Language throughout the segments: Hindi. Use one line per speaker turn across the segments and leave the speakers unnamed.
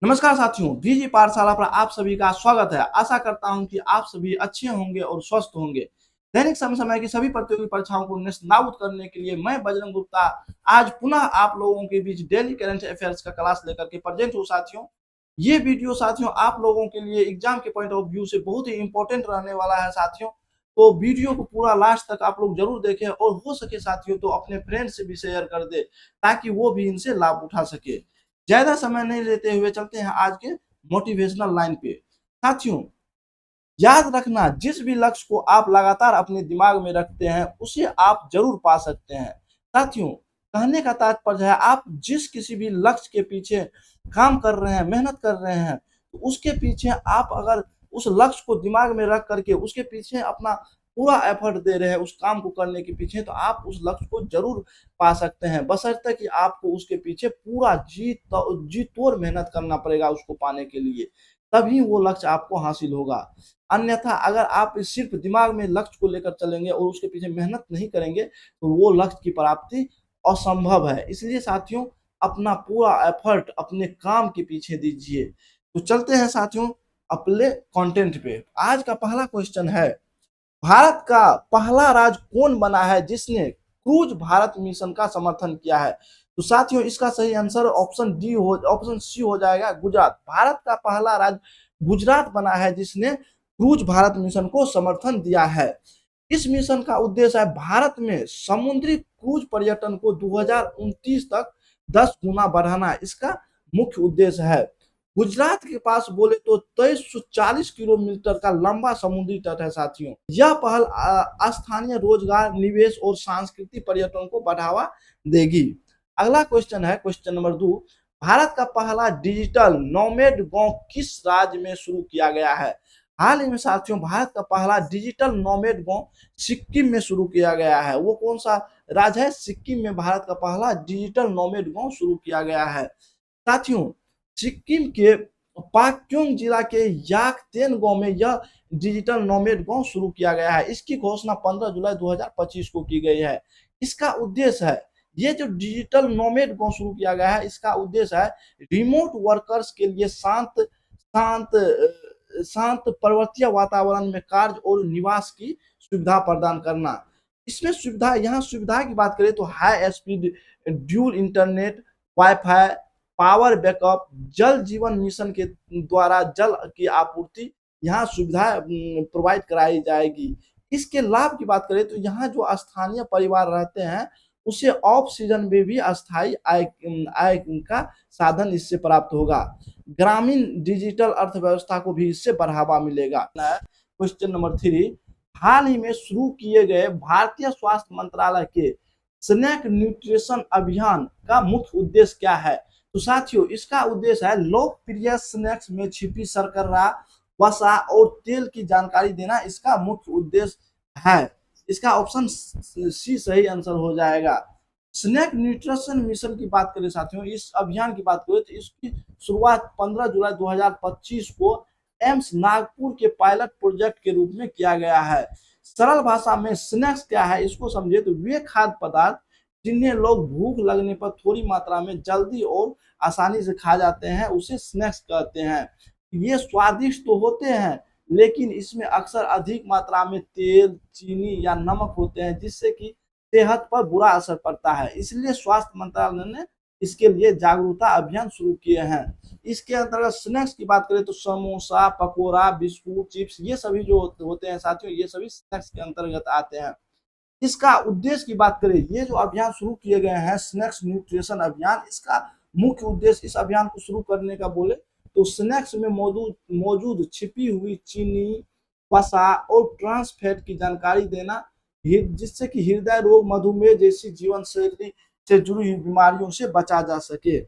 नमस्कार साथियों, बीजी पाठशाला पर आप सभी का स्वागत है। आशा करता हूं कि आप सभी अच्छे होंगे और स्वस्थ होंगे। दैनिक समय की सभी प्रतियोगी परीक्षाओं को नेस्तनाबूद करने के लिए मैं बजरंग गुप्ता आज पुनः आप लोगों के बीच डेली करंट अफेयर्स का क्लास लेकर के प्रेजेंट हूँ साथियों। ये वीडियो साथियों आप लोगों के लिए एग्जाम के पॉइंट ऑफ व्यू से बहुत ही इंपॉर्टेंट रहने वाला है साथियों। तो वीडियो को पूरा लास्ट तक आप लोग जरूर देखें और हो सके साथियों तो अपने फ्रेंड से भी शेयर कर दे ताकि वो भी इनसे लाभ उठा सके। ज्यादा समय नहीं लेते हुए चलते हैं आज के मोटिवेशनल लाइन पे। साथियों, याद रखना जिस भी लक्ष्य को आप लगातार अपने दिमाग में रखते हैं उसे आप जरूर पा सकते हैं। साथियों, कहने का तात्पर्य है आप जिस किसी भी लक्ष्य के पीछे काम कर रहे हैं, मेहनत कर रहे हैं, तो उसके पीछे आप अगर उस लक्ष्य को दिमाग में रख करके उसके पीछे अपना पूरा एफर्ट दे रहे हैं उस काम को करने के पीछे, तो आप उस लक्ष्य को जरूर पा सकते हैं, बशर्ते कि आपको उसके पीछे पूरा जी तोड़ मेहनत करना पड़ेगा उसको पाने के लिए, तभी वो लक्ष्य आपको हासिल होगा। अन्यथा अगर आप सिर्फ दिमाग में लक्ष्य को लेकर चलेंगे और उसके पीछे मेहनत नहीं करेंगे तो वो लक्ष्य की प्राप्ति असंभव है। इसलिए साथियों, अपना पूरा एफर्ट अपने काम के पीछे दीजिए। तो चलते हैं साथियों अपने कंटेंट पे। आज का पहला क्वेश्चन है, भारत का पहला राज्य कौन बना है जिसने क्रूज भारत मिशन का समर्थन किया है? तो साथियों, इसका सही आंसर ऑप्शन सी हो जाएगा, गुजरात। भारत का पहला राज्य गुजरात बना है जिसने क्रूज भारत मिशन को समर्थन दिया है। इस मिशन का उद्देश्य है भारत में समुद्री क्रूज पर्यटन को 2029 तक 10 गुना बढ़ाना, इसका मुख्य उद्देश्य है। गुजरात के पास बोले तो 2340 किलोमीटर का लंबा समुद्री तट है साथियों। यह पहल स्थानीय रोजगार, निवेश और सांस्कृतिक पर्यटन को बढ़ावा देगी। अगला क्वेश्चन है क्वेश्चन नंबर 2, भारत का पहला डिजिटल नोमैड गांव किस राज्य में शुरू किया गया है? हाल ही में साथियों भारत का पहला डिजिटल नोमैड गांव सिक्किम में शुरू किया गया है। वो कौन सा राज्य है? सिक्किम में भारत का पहला डिजिटल नोमैड गांव शुरू किया गया है। साथियों, सिक्किम के पाक्योंग जिला के याकतेन गांव में यह डिजिटल नोमैड गांव शुरू किया गया है। इसकी घोषणा 15 जुलाई 2025 को की गई है। इसका उद्देश्य है, ये जो डिजिटल नोमैड गांव शुरू किया गया है इसका उद्देश्य है रिमोट वर्कर्स के लिए शांत शांत शांत पर्वतीय वातावरण में कार्य और निवास की सुविधा प्रदान करना। इसमें सुविधा की बात करें तो high speed dual internet, wifi, power backup, जल जीवन मिशन के द्वारा जल की आपूर्ति यहाँ सुविधा प्रोवाइड कराई जाएगी। इसके लाभ की बात करें तो यहाँ जो स्थानीय परिवार रहते हैं उसे ऑफ सीजन में भी अस्थायी आय का साधन इससे प्राप्त होगा। ग्रामीण डिजिटल अर्थव्यवस्था को भी इससे बढ़ावा मिलेगा। क्वेश्चन नंबर 3, हाल ही में शुरू किए गए भारतीय स्वास्थ्य मंत्रालय के स्नैक न्यूट्रिशन अभियान का मुख्य उद्देश्य क्या है? तो साथियों, इसका उद्देश्य है लोकप्रिय स्नैक्स में छिपी शर्करा, वसा और तेल की जानकारी देना, इसका मुख्य उद्देश्य है। इसका ऑप्शन सी सही आंसर हो जाएगा। स्नैक न्यूट्रिशन मिशन की बात करें साथियों, इस अभियान की बात करें तो इसकी शुरुआत 15 जुलाई 2025 को एम्स नागपुर के पायलट प्रोजेक्ट के रूप में किया गया है। सरल भाषा में स्नैक्स क्या है इसको समझे तो वे खाद्य पदार्थ जिन्हें लोग भूख लगने पर थोड़ी मात्रा में जल्दी और आसानी से खा जाते हैं उसे स्नैक्स कहते हैं। ये स्वादिष्ट तो होते हैं लेकिन इसमें अक्सर अधिक मात्रा में तेल, चीनी या नमक होते हैं जिससे कि सेहत पर बुरा असर पड़ता है। इसलिए स्वास्थ्य मंत्रालय ने इसके लिए जागरूकता अभियान शुरू किए हैं। इसके अंतर्गत स्नैक्स की बात करें तो समोसा, पकोड़ा, बिस्कुट, चिप्स ये सभी जो होते हैं साथियों ये सभी स्नैक्स के अंतर्गत आते हैं। इसका उद्देश्य की बात करें, ये जो अभियान शुरू किए गए हैं स्नैक्स न्यूट्रिशन अभियान, इसका मुख्य उद्देश्य इस अभियान को शुरू करने का बोले तो स्नैक्स में मौजूद छिपी हुई चीनी, वसा और ट्रांस फैट की जानकारी देना, जिससे कि हृदय रोग, मधुमेह जैसी जीवन शैली से जुड़ी हुई बीमारियों से बचा जा सके।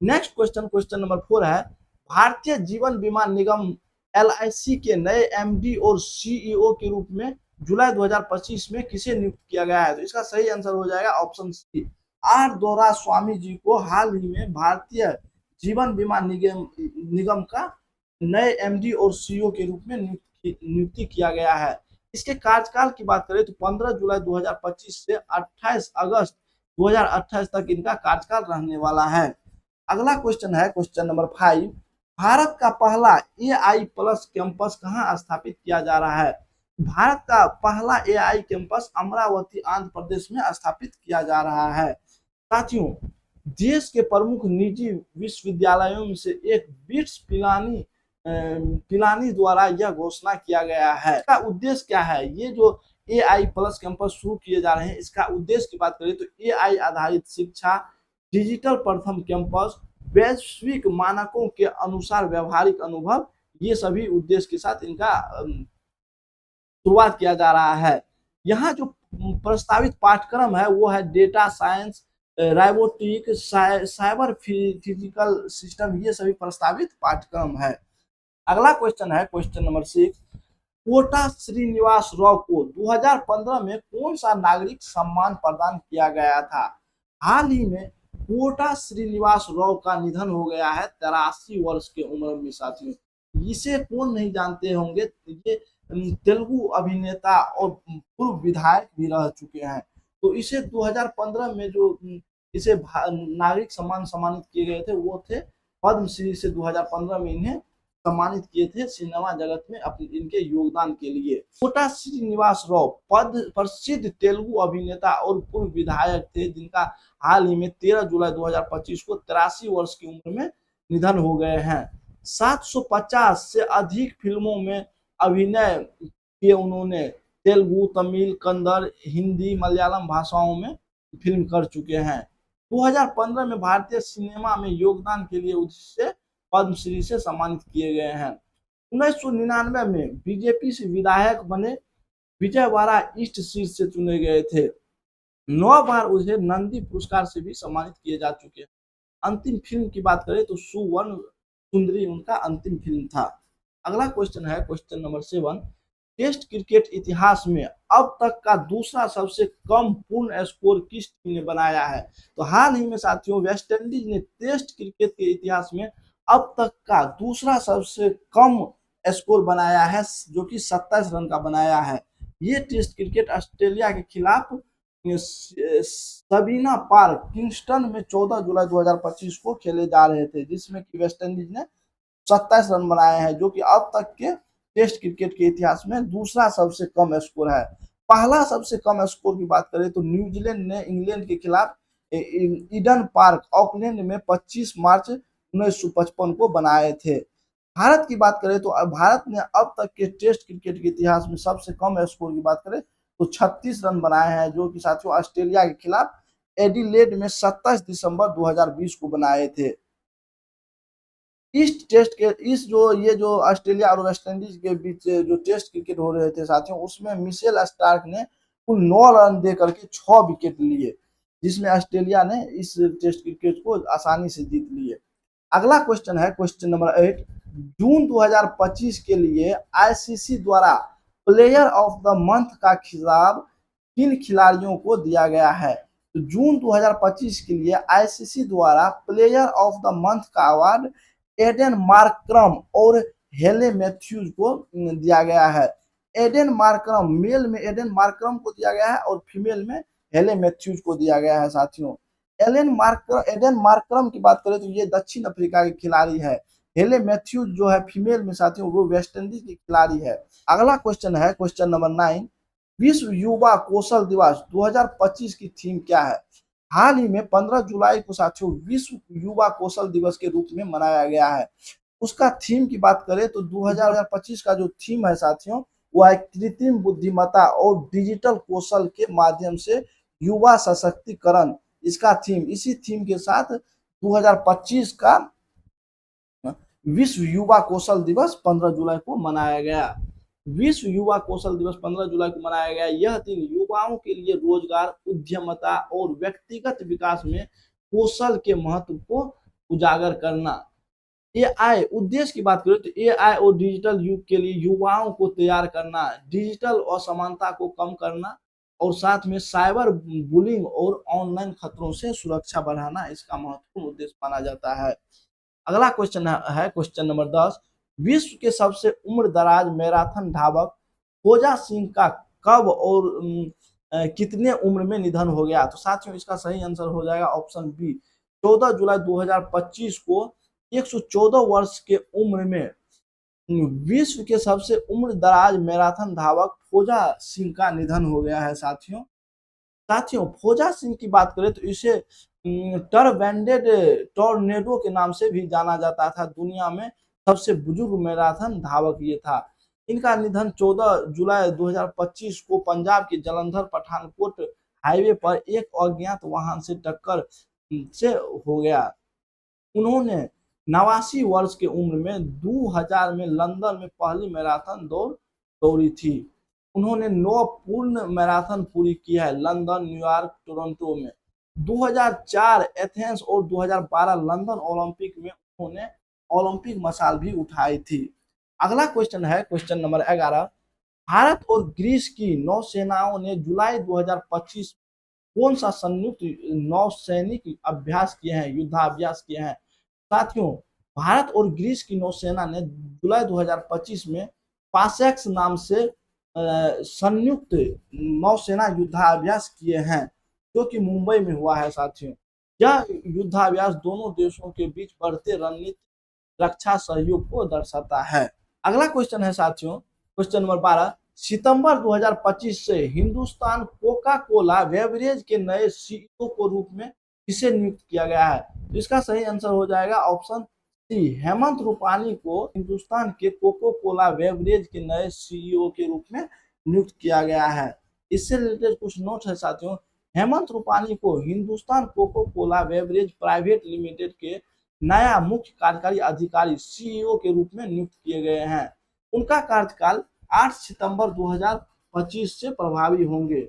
नेक्स्ट क्वेश्चन, क्वेश्चन नंबर 4 है, भारतीय जीवन बीमा निगम LIC के नए MD और CEO के रूप में जुलाई 2025 में किसे नियुक्त किया गया है? तो इसका सही आंसर हो जाएगा ऑप्शन सी, आर दोरा स्वामी जी को हाल ही में भारतीय जीवन बीमा निगम का नए MD और CEO के रूप में नियुक्ति किया गया है। इसके कार्यकाल की बात करें तो 15 जुलाई 2025 से 28 अगस्त 2028 तक इनका कार्यकाल रहने वाला है। अगला क्वेश्चन है क्वेश्चन नंबर 5। भारत का पहला एआई प्लस कैंपस कहाँ स्थापित किया जा रहा है? भारत का पहला एआई कैंपस अमरावती आंध्र प्रदेश में स्थापित किया जा रहा है। साथियों, देश के प्रमुख निजी विश्वविद्यालयों में से एक बिट्स पिलानी द्वारा यह घोषणा किया गया है। इसका उद्देश्य क्या है? ये जो एआई प्लस कैंपस शुरू किए जा रहे हैं, इसका उद्देश्य की बात करें तो एआई आधारित शिक्षा, डिजिटल प्रथम कैंपस, वैश्विक मानकों के अनुसार व्यवहारिक अनुभव, ये सभी उद्देश्य के साथ इनका शुरुआत किया जा रहा है। यहाँ जो प्रस्तावित पाठ्यक्रम है वो है data science, robotic, cyber physical system, ये सभी प्रस्तावित पाठ्यक्रम है। अगला क्वेश्चन है क्वेश्चन नंबर 6। कोटा श्रीनिवास राव को 2015 में कौन सा नागरिक सम्मान प्रदान किया गया था? हाल ही में कोटा श्रीनिवास राव का निधन हो गया है 83 वर्ष की उम्र में। साथियों, इसे कौन नहीं जानते होंगे? ये तेलुगु अभिनेता और पूर्व विधायक भी रह चुके हैं। तो इसे 2015 में जो इसे नागरिक सम्मान सम्मानित किए गए थे वो थे पद्मश्री से 2015 में इन्हें सम्मानित किए थे सिनेमा जगत में अपने इनके योगदान के लिए। कोटा श्रीनिवास राव प्रसिद्ध तेलुगु अभिनेता और पूर्व विधायक थे जिनका हाल ही में 13 जुलाई 2025 को 83 वर्ष की उम्र में निधन हो गए हैं। 750 से अधिक फिल्मों में अभिनय किए उन्होंने। तेलुगु, तमिल, कन्नड़, हिंदी, मलयालम भाषाओं में फिल्म कर चुके हैं। 2015 में भारतीय सिनेमा में योगदान के लिए उसे पद्मश्री से सम्मानित किए गए हैं। 1999 में बीजेपी से विधायक बने, विजयवाड़ा ईस्ट सीट से चुने गए थे। 9 बार उसे नंदी पुरस्कार से भी सम्मानित किए जा चुके हैं। अंतिम फिल्म की बात करें तो सुवर्ण सुंदरी उनका अंतिम फिल्म था। अगला क्वेश्चन है क्वेश्चन नंबर 7। टेस्ट क्रिकेट इतिहास में अब तक का दूसरा सबसे कम पूर्ण स्कोर किस टीम ने बनाया है? तो हाल ही में साथियों वेस्ट इंडीज ने टेस्ट क्रिकेट के इतिहास में अब तक का दूसरा सबसे कम स्कोर बनाया है जो कि 27 रन का बनाया है। ये टेस्ट क्रिकेट ऑस्ट्रेलिया के खिलाफ सबीना पार्क किंगस्टन में 14 जुलाई 2025 को खेले जा रहे थे, जिसमें कि वेस्ट इंडीज ने 27 रन बनाए हैं जो कि अब तक के टेस्ट क्रिकेट के इतिहास में दूसरा सबसे कम स्कोर है। पहला सबसे कम स्कोर की बात करें तो न्यूजीलैंड ने इंग्लैंड के खिलाफ ईडन पार्क ऑकलैंड में 25 मार्च 1955 को बनाए थे। भारत की बात करें तो भारत ने अब तक के टेस्ट क्रिकेट के इतिहास में सबसे कम स्कोर की बात करें तो 36 रन बनाए हैं जो कि साथियों ऑस्ट्रेलिया के खिलाफ एडिलेड में 27 दिसंबर 2020 को बनाए थे। इस टेस्ट के ये जो ऑस्ट्रेलिया और वेस्ट इंडीज के बीच जो टेस्ट क्रिकेट हो रहे थे साथियों उसमें मिशेल स्टार्क ने कुल 9 रन दे करके 6 विकेट लिए, जिसमें ऑस्ट्रेलिया ने इस टेस्ट क्रिकेट को आसानी से जीत लिए। अगला क्वेश्चन है क्वेश्चन नंबर 8। जून 2025 के लिए आईसीसी द्वारा प्लेयर ऑफ द मंथ का खिताब किन खिलाड़ियों को दिया गया है? तो जून 2025 के लिए आईसीसी द्वारा प्लेयर ऑफ द मंथ का अवार्ड एडन मार्करम और हेले मैथ्यूज को दिया गया है। एडन मार्करम मेल में एडन मार्करम को दिया गया है और फीमेल में हेले मैथ्यूज को दिया गया है। साथियों एडन मार्करम की बात करें तो ये दक्षिण अफ्रीका के खिलाड़ी है। हेले मैथ्यूज जो है फीमेल में साथियों वो वेस्ट इंडीज की खिलाड़ी है। अगला क्वेश्चन है क्वेश्चन नंबर 9। विश्व युवा कौशल दिवस 2025 की थीम क्या है? हाल ही में 15 जुलाई को साथियों विश्व युवा कौशल दिवस के रूप में मनाया गया है। उसका थीम की बात करें तो 2025 का जो थीम है साथियों वो है कृत्रिम बुद्धिमत्ता और डिजिटल कौशल के माध्यम से युवा सशक्तिकरण। इसका थीम इसी थीम के साथ 2025 का विश्व युवा कौशल दिवस 15 जुलाई को मनाया गया। विश्व युवा कौशल दिवस 15 जुलाई को मनाया गया। यह दिन युवाओं के लिए रोजगार, उद्यमता और व्यक्तिगत विकास में कौशल के महत्व को उजागर करना। एआई उद्देश्य की बात करें तो एआई और डिजिटल युग के लिए युवाओं को तैयार करना, डिजिटल असमानता को कम करना और साथ में साइबर बुलिंग और ऑनलाइन खतरों से सुरक्षा बढ़ाना इसका महत्वपूर्ण उद्देश्य माना जाता है। अगला क्वेश्चन है क्वेश्चन नंबर 10। विश्व के सबसे उम्र दराज मैराथन धावक खोजा सिंह का कब और कितने उम्र में निधन हो गया? तो साथियों इसका सही आंसर हो जाएगा ऑप्शन बी, 14 जुलाई 2025 को 114 वर्ष के उम्र में विश्व के सबसे उम्र दराज मैराथन धावक फोजा सिंह का निधन हो गया है साथियों फोजा सिंह की बात करें तो इसे टरबैंडेड टॉर्नेडो के नाम से भी जाना जाता था। दुनिया में सबसे बुजुर्ग मैराथन धावक ये था। इनका निधन 14 जुलाई 2025 को पंजाब के जलंधर पठानकोट हाईवे पर एक अज्ञात वाहन से टक्कर से हो गया। उन्होंने 89 वर्ष की उम्र में 2000 में लंदन में पहली मैराथन दौड़ी थी। उन्होंने 9 पूर्ण मैराथन पूरी की है लंदन, न्यूयॉर्क, टोरंटो में। 2004 एथेंस और 2012 लंदन ओलंपिक में उन्होंने ओलंपिक मशाल भी उठाई थी। अगला क्वेश्चन है क्वेश्चन नंबर 11। भारत और ग्रीस की नौसेनाओं ने जुलाई 2025 कौन सा संयुक्त नौसैनिक अभ्यास किए हैं, युद्धाभ्यास किए हैं? साथियों भारत और ग्रीस की नौसेना ने जुलाई 2025 में पासेक्स नाम से संयुक्त नौसेना युद्धाभ्यास किए हैं जो कि मुंबई में हुआ है। साथियों यह युद्धाभ्यास दोनों देशों के बीच बढ़ते रणनीतिक रक्षा सहयोग को दर्शाता है। अगला क्वेश्चन है साथियों क्वेश्चन नंबर 12। सितंबर 2025 से हिंदुस्तान कोका कोला बेवरेज के नए सीईओ के रूप में किसे नियुक्त किया गया है? इसका सही आंसर हो जाएगा ऑप्शन सी, हेमंत रूपानी को हिंदुस्तान के कोको कोला बेवरेज के नए सीईओ के रूप में नियुक्त किया गया है। इससे रिलेटेड कुछ नोट है साथियों। हेमंत रूपानी को Hindustan Coca Cola beverage private limited के नया मुख्य कार्यकारी अधिकारी सीईओ के रूप में नियुक्त किए गए हैं। उनका कार्यकाल 8 सितंबर 2025 से प्रभावी होंगे।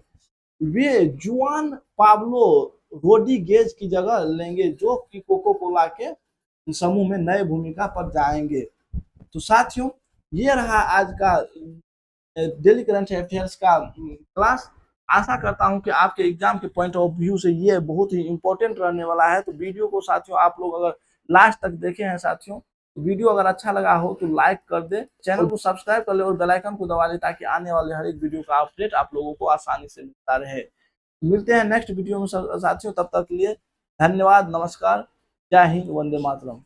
वे जुआन पाब्लो रोड्रिगेज की जगह लेंगे जो कि कोको कोला के समूह में नए भूमिका पर जाएंगे। तो साथियों ये रहा आज का डेली करंट अफेयर्स का क्लास। आशा करता हूं कि आपके एग्जाम के पॉइंट ऑफ व्यू से ये बहुत ही इंपॉर्टेंट रहने वाला है। तो वीडियो को साथियों आप लोग अगर लास्ट तक देखे हैं साथियों, तो वीडियो अगर अच्छा लगा हो तो लाइक कर दे, चैनल को सब्सक्राइब कर ले और बेल आइकन को दबा ले ताकि आने वाले हर एक वीडियो का अपडेट आप लोगों को आसानी से मिलता रहे। मिलते हैं नेक्स्ट वीडियो में साथियों, तब तक के लिए धन्यवाद, नमस्कार, जय हिंद, वंदे मातरम।